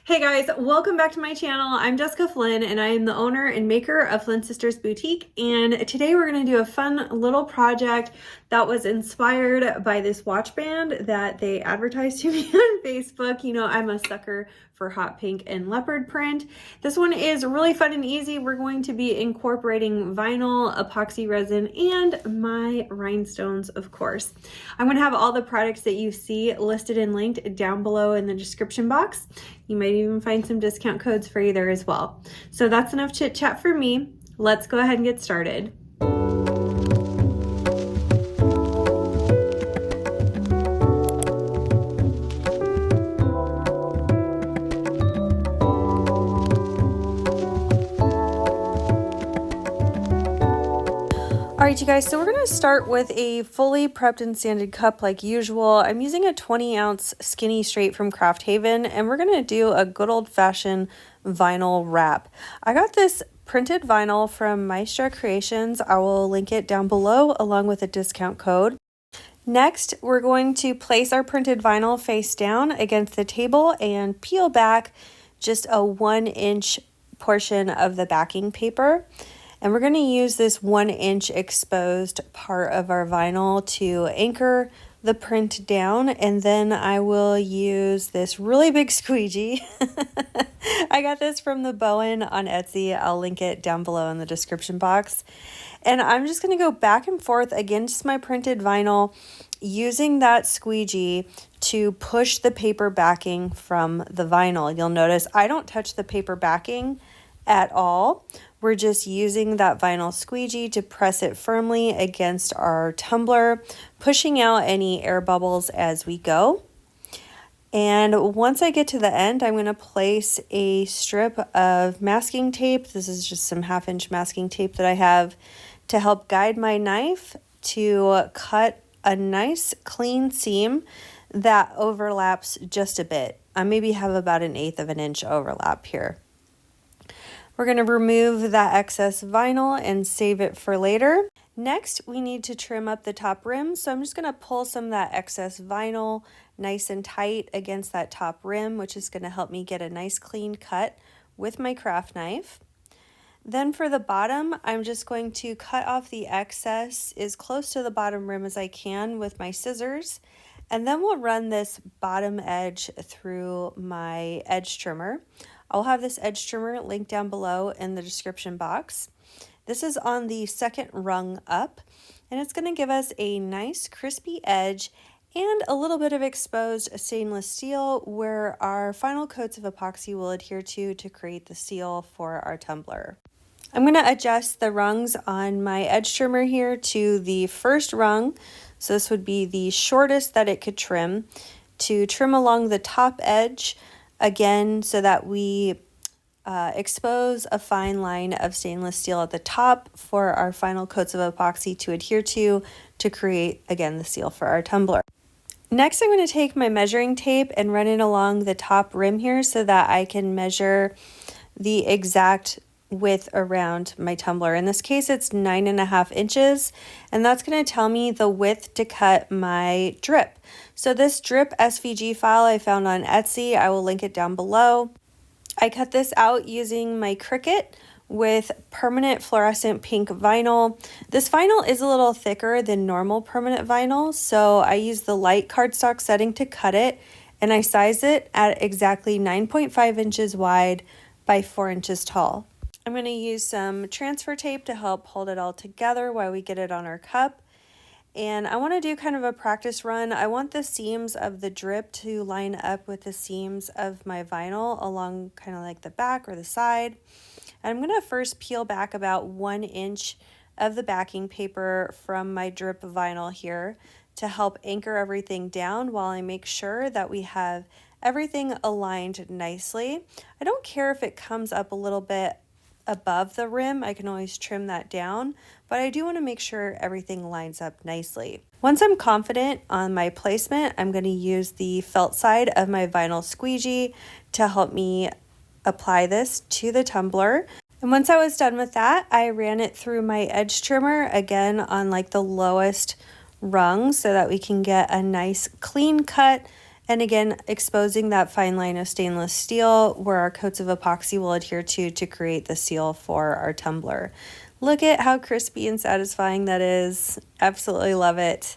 Hey guys, welcome back to my channel. I'm Jessica Flynn and I am the owner and maker of Flynn Sisters Boutique, and today we're going to do a fun little project that was inspired by this watch band that they advertised to me on Facebook. You know, I'm a sucker for hot pink and leopard print. This one is really fun and easy. We're going to be incorporating vinyl, epoxy resin, and my rhinestones, of course. I'm going to have all the products that you see listed and linked down below in the description box. You might even find some discount codes for you there as well. So that's enough chit chat for me. Let's go ahead and get started. Alright you guys, so we're going to start with a fully prepped and sanded cup like usual. I'm using a 20-ounce skinny straight from Craft Haven, and we're going to do a good old-fashioned vinyl wrap. I got this printed vinyl from Maestra Creations. I will link it down below along with a discount code. Next, we're going to place our printed vinyl face down against the table and peel back just a 1-inch portion of the backing paper. And we're going to use this 1-inch exposed part of our vinyl to anchor the print down, and then I will use this really big squeegee. I got this from the Bowen on Etsy. I'll link it down below in the description box. And I'm just going to go back and forth against my printed vinyl using that squeegee to push the paper backing from the vinyl. You'll notice I don't touch the paper backing at all. We're just using that vinyl squeegee to press it firmly against our tumbler, pushing out any air bubbles as we go. And once I get to the end, I'm going to place a strip of masking tape. This is just some 1/2-inch masking tape that I have to help guide my knife to cut a nice clean seam that overlaps just a bit. I maybe have about 1/8 of an inch overlap here. We're going to remove that excess vinyl and save it for later. Next, we need to trim up the top rim. So I'm just going to pull some of that excess vinyl nice and tight against that top rim, which is going to help me get a nice clean cut with my craft knife. Then for the bottom, I'm just going to cut off the excess as close to the bottom rim as I can with my scissors. And then we'll run this bottom edge through my edge trimmer. I'll have this edge trimmer linked down below in the description box. This is on the second rung up, and it's going to give us a nice crispy edge and a little bit of exposed stainless steel where our final coats of epoxy will adhere to create the seal for our tumbler. I'm going to adjust the rungs on my edge trimmer here to the first rung. So this would be the shortest that it could trim, to trim along the top edge again so that we expose a fine line of stainless steel at the top for our final coats of epoxy to adhere to create again the seal for our tumbler. Next, I'm going to take my measuring tape and run it along the top rim here so that I can measure the exact width around my tumbler. In this case, it's 9.5 inches, and that's going to tell me the width to cut my drip. So this drip SVG file I found on Etsy, I will link it down below. I cut this out using my Cricut with permanent fluorescent pink vinyl. This vinyl is a little thicker than normal permanent vinyl, so I use the light cardstock setting to cut it, and I size it at exactly 9.5 inches wide by 4 inches tall. I'm going to use some transfer tape to help hold it all together while we get it on our cup. And I want to do kind of a practice run. I want the seams of the drip to line up with the seams of my vinyl along kind of like the back or the side. And I'm going to first peel back about 1 inch of the backing paper from my drip vinyl here to help anchor everything down while I make sure that we have everything aligned nicely. I don't care if it comes up a little bit above the rim, I can always trim that down, but I do want to make sure everything lines up nicely. Once I'm confident on my placement, I'm going to use the felt side of my vinyl squeegee to help me apply this to the tumbler. And once I was done with that, I ran it through my edge trimmer again on like the lowest rung so that we can get a nice clean cut And again, exposing that fine line of stainless steel where our coats of epoxy will adhere to create the seal for our tumbler. Look at how crispy and satisfying that is. Absolutely love it.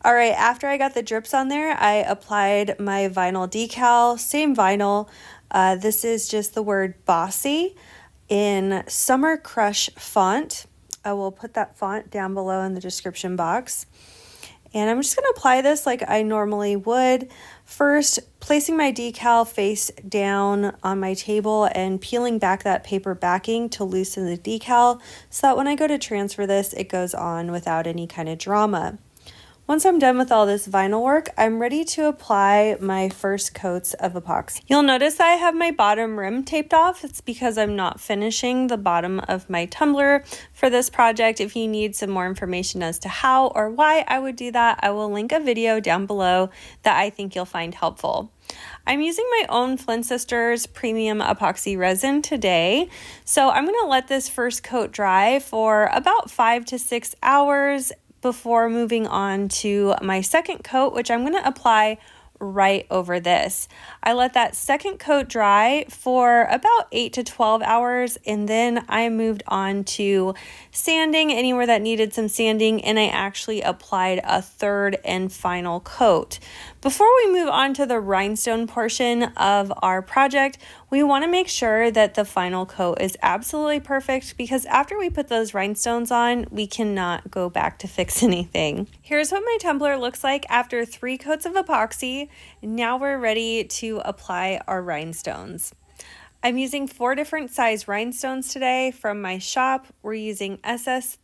All right, after I got the drips on there, I applied my vinyl decal, same vinyl. This is just the word Bossy in Summer Crush font. I will put that font down below in the description box. And I'm just going to apply this like I normally would. First, placing my decal face down on my table and peeling back that paper backing to loosen the decal so that when I go to transfer this, it goes on without any kind of drama. Once I'm done with all this vinyl work, I'm ready to apply my first coats of epoxy. You'll notice I have my bottom rim taped off. It's because I'm not finishing the bottom of my tumbler for this project. If you need some more information as to how or why I would do that, I will link a video down below that I think you'll find helpful. I'm using my own Flynn Sisters premium epoxy resin today. So I'm going to let this first coat dry for about 5 to 6 hours before moving on to my second coat, which I'm going to apply right over this. I let that second coat dry for about 8 to 12 hours, and then I moved on to sanding anywhere that needed some sanding, and I actually applied a third and final coat. Before we move on to the rhinestone portion of our project, we want to make sure that the final coat is absolutely perfect, because after we put those rhinestones on, we cannot go back to fix anything. Here's what my tumbler looks like after 3 coats of epoxy. Now we're ready to apply our rhinestones. I'm using 4 different size rhinestones today from my shop. We're using SS6,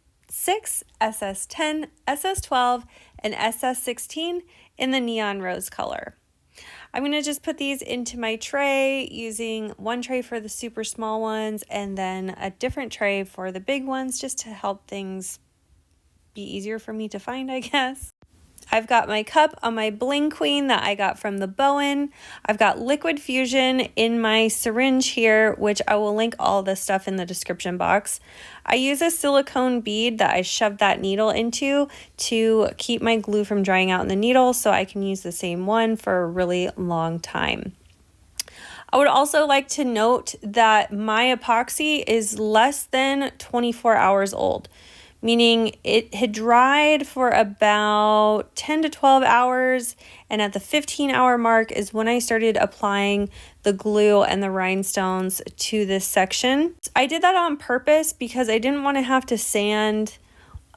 SS10, SS12, and SS16 in the neon rose color. I'm going to just put these into my tray, using one tray for the super small ones and then a different tray for the big ones, just to help things be easier for me to find, I guess. I've got my cup on my Bling Queen that I got from the Bowen. I've got Liquid Fusion in my syringe here, which I will link all this stuff in the description box. I use a silicone bead that I shoved that needle into to keep my glue from drying out in the needle, so I can use the same one for a really long time. I would also like to note that my epoxy is less than 24 hours old, meaning it had dried for about 10 to 12 hours, and at the 15-hour mark is when I started applying the glue and the rhinestones to this section. I did that on purpose because I didn't want to have to sand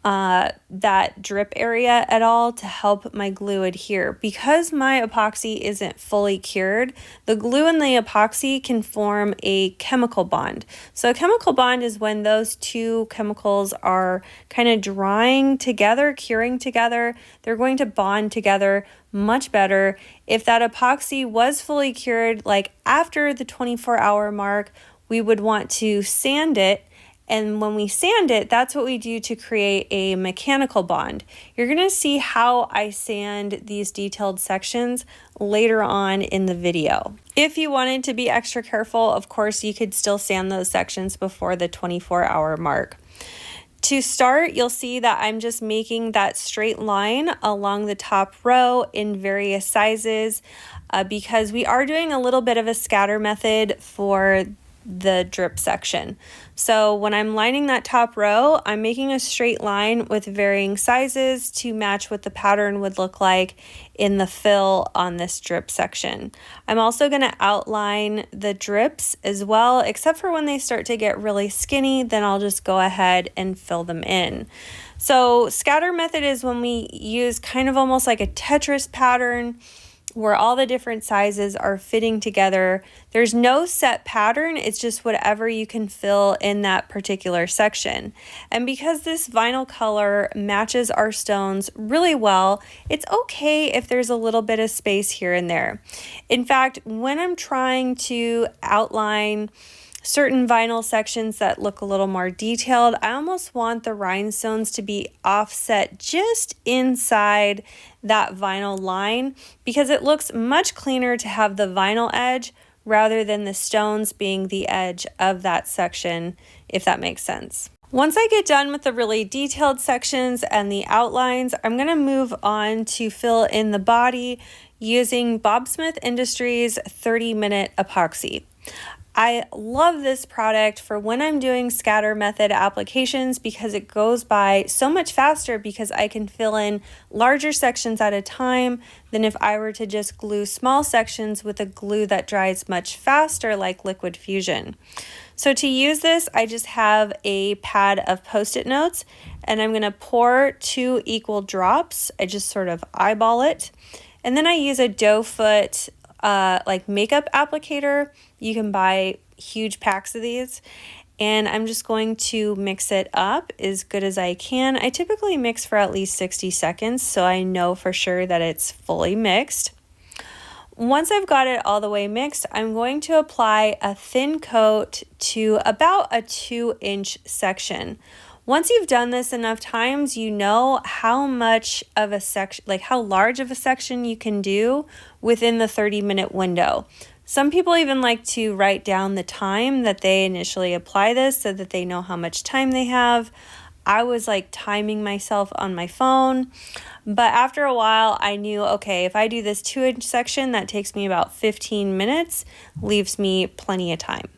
that drip area at all to help my glue adhere. Because my epoxy isn't fully cured, the glue and the epoxy can form a chemical bond. So a chemical bond is when those two chemicals are kind of drying together, curing together. They're going to bond together much better. If that epoxy was fully cured, like after the 24-hour mark, we would want to sand it. And when we sand it, that's what we do to create a mechanical bond. You're going to see how I sand these detailed sections later on in the video. If you wanted to be extra careful, of course, you could still sand those sections before the 24-hour mark. To start, you'll see that I'm just making that straight line along the top row in various sizes because we are doing a little bit of a scatter method for the drip section. So when I'm lining that top row, I'm making a straight line with varying sizes to match what the pattern would look like in the fill on this drip section. I'm also going to outline the drips as well, except for when they start to get really skinny, then I'll just go ahead and fill them in. So scatter method is when we use kind of almost like a Tetris pattern, where all the different sizes are fitting together. There's no set pattern, it's just whatever you can fill in that particular section. And because this vinyl color matches our stones really well, it's okay if there's a little bit of space here and there. In fact, when I'm trying to outline certain vinyl sections that look a little more detailed, I almost want the rhinestones to be offset just inside that vinyl line, because it looks much cleaner to have the vinyl edge rather than the stones being the edge of that section, if that makes sense. Once I get done with the really detailed sections and the outlines, I'm going to move on to fill in the body using Bob Smith Industries 30-minute epoxy. I love this product for when I'm doing scatter method applications because it goes by so much faster because I can fill in larger sections at a time than if I were to just glue small sections with a glue that dries much faster like liquid fusion. So to use this, I just have a pad of Post-it notes and I'm going to pour 2 equal drops. I just sort of eyeball it. And then I use a doe foot like makeup applicator. You can buy huge packs of these, and I'm just going to mix it up as good as I can. I typically mix for at least 60 seconds so I know for sure that it's fully mixed. Once I've got it all the way mixed, I'm going to apply a thin coat to about a 2-inch section. Once you've done this enough times, you know how much of a section, like how large of a section you can do within the 30-minute window. Some people even like to write down the time that they initially apply this so that they know how much time they have. I was like timing myself on my phone, but after a while I knew, okay, if I do this 2-inch section, that takes me about 15 minutes, leaves me plenty of time.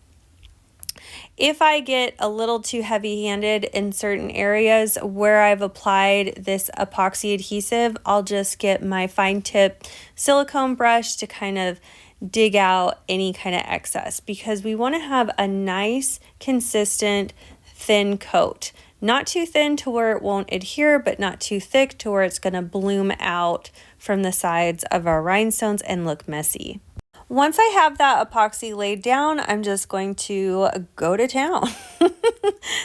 If I get a little too heavy-handed in certain areas where I've applied this epoxy adhesive, I'll just get my fine tip silicone brush to kind of dig out any kind of excess because we want to have a nice, consistent, thin coat. Not too thin to where it won't adhere, but not too thick to where it's going to bloom out from the sides of our rhinestones and look messy. Once I have that epoxy laid down, I'm just going to go to town.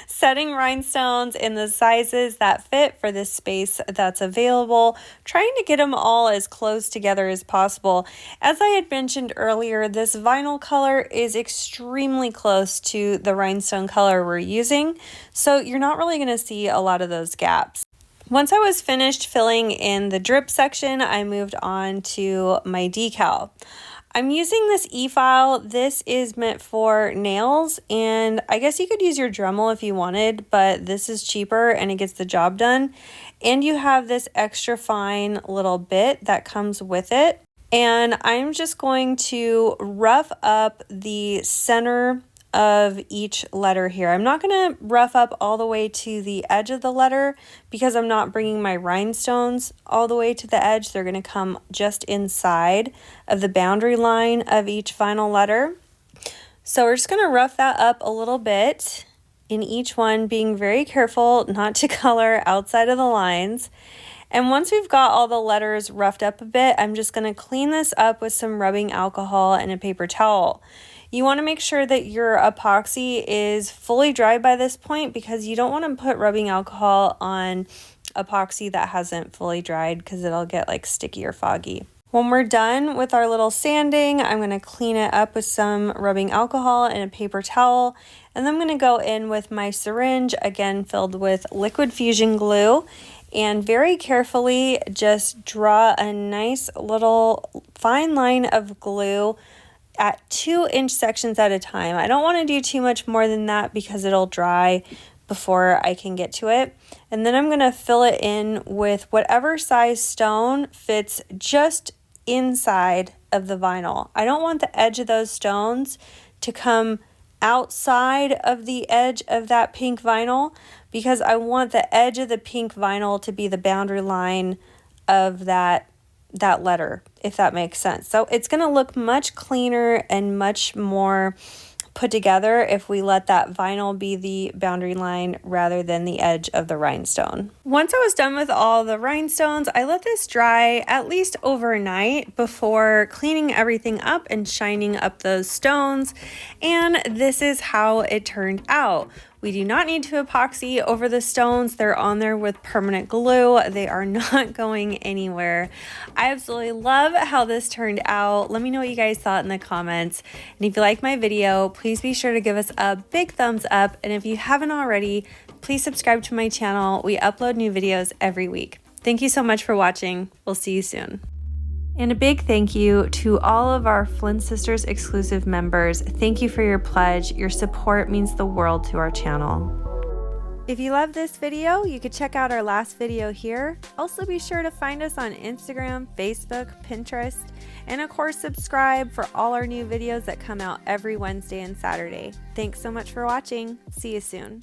Setting rhinestones in the sizes that fit for this space that's available, trying to get them all as close together as possible. As I had mentioned earlier, this vinyl color is extremely close to the rhinestone color we're using, so you're not really going to see a lot of those gaps. Once I was finished filling in the drip section, I moved on to my decal. I'm using this e-file. This is meant for nails, and I guess you could use your Dremel if you wanted, but this is cheaper and it gets the job done. And you have this extra fine little bit that comes with it. And I'm just going to rough up the center of each letter here. I'm not going to rough up all the way to the edge of the letter because I'm not bringing my rhinestones all the way to the edge. They're going to come just inside of the boundary line of each final letter. So we're just going to rough that up a little bit in each one, being very careful not to color outside of the lines. And once we've got all the letters roughed up a bit, I'm just going to clean this up with some rubbing alcohol and a paper towel. You want to make sure that your epoxy is fully dry by this point because you don't want to put rubbing alcohol on epoxy that hasn't fully dried because it'll get like sticky or foggy. When we're done with our little sanding, I'm going to clean it up with some rubbing alcohol and a paper towel. And then I'm going to go in with my syringe, again filled with liquid fusion glue, and very carefully just draw a nice little fine line of glue at 2-inch sections at a time. I don't want to do too much more than that because it'll dry before I can get to it. And then I'm going to fill it in with whatever size stone fits just inside of the vinyl. I don't want the edge of those stones to come outside of the edge of that pink vinyl because I want the edge of the pink vinyl to be the boundary line of that letter, if that makes sense. So it's going to look much cleaner and much more put together if we let that vinyl be the boundary line rather than the edge of the rhinestone. Once I was done with all the rhinestones, I let this dry at least overnight before cleaning everything up and shining up those stones, and this is how it turned out. We do not need to epoxy over the stones. They're on there with permanent glue. They are not going anywhere. I absolutely love how this turned out. Let me know what you guys thought in the comments. And if you like my video, please be sure to give us a big thumbs up. And if you haven't already, please subscribe to my channel. We upload new videos every week. Thank you so much for watching. We'll see you soon. And a big thank you to all of our Flynn Sisters exclusive members. Thank you for your pledge. Your support means the world to our channel. If you love this video, you could check out our last video here. Also be sure to find us on Instagram, Facebook, Pinterest, and of course subscribe for all our new videos that come out every Wednesday and Saturday. Thanks so much for watching. See you soon.